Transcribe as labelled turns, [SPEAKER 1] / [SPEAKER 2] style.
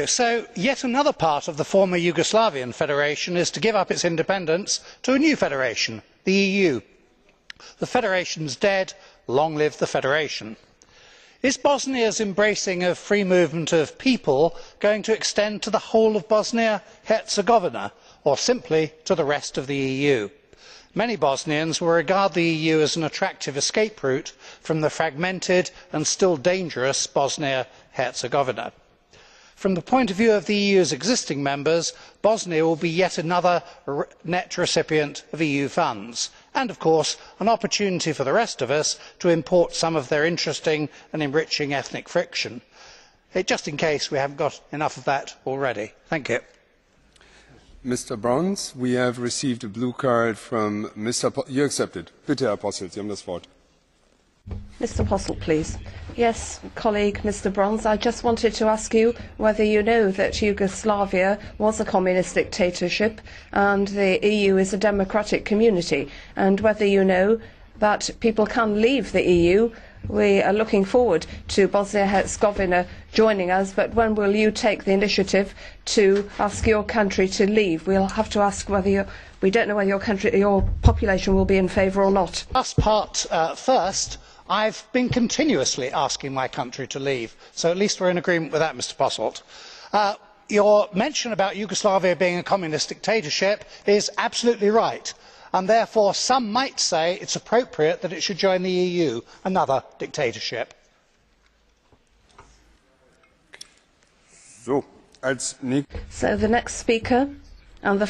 [SPEAKER 1] So, yet another part of the former Yugoslavian Federation is to give up its independence to a new federation, the EU. The federation's dead, long live the federation. Is Bosnia's embracing of free movement of people going to extend to the whole of Bosnia-Herzegovina, or simply to the rest of the EU? Many Bosnians will regard the EU as an attractive escape route from the fragmented and still dangerous Bosnia-Herzegovina. From the point of view of the EU's existing members, Bosnia will be yet another net recipient of EU funds and, of course, an opportunity for the rest of us to import some of their interesting and enriching ethnic friction. Just in case we haven't got enough of that already. Thank you.
[SPEAKER 2] Mr. Brons, we have received a blue card from Mr. You accepted. Bitte, Herr Posselt, Sie haben das Wort.
[SPEAKER 3] Mr. Posselt, please. Yes, colleague Mr. Brons, I just wanted to ask you whether you know that Yugoslavia was a communist dictatorship and the EU is a democratic community, and whether you know that people can leave the EU. We are looking forward to Bosnia-Herzegovina joining us, but when will you take the initiative to ask your country to leave? We'll have to ask whether we don't know whether your population will be in favour or not.
[SPEAKER 1] Last part first. I've been continuously asking my country to leave, so at least we're in agreement with that, Mr. Posselt. Your mention about Yugoslavia being a communist dictatorship is absolutely right, and therefore some might say it's appropriate that it should join the EU, another dictatorship.
[SPEAKER 2] So the next speaker and the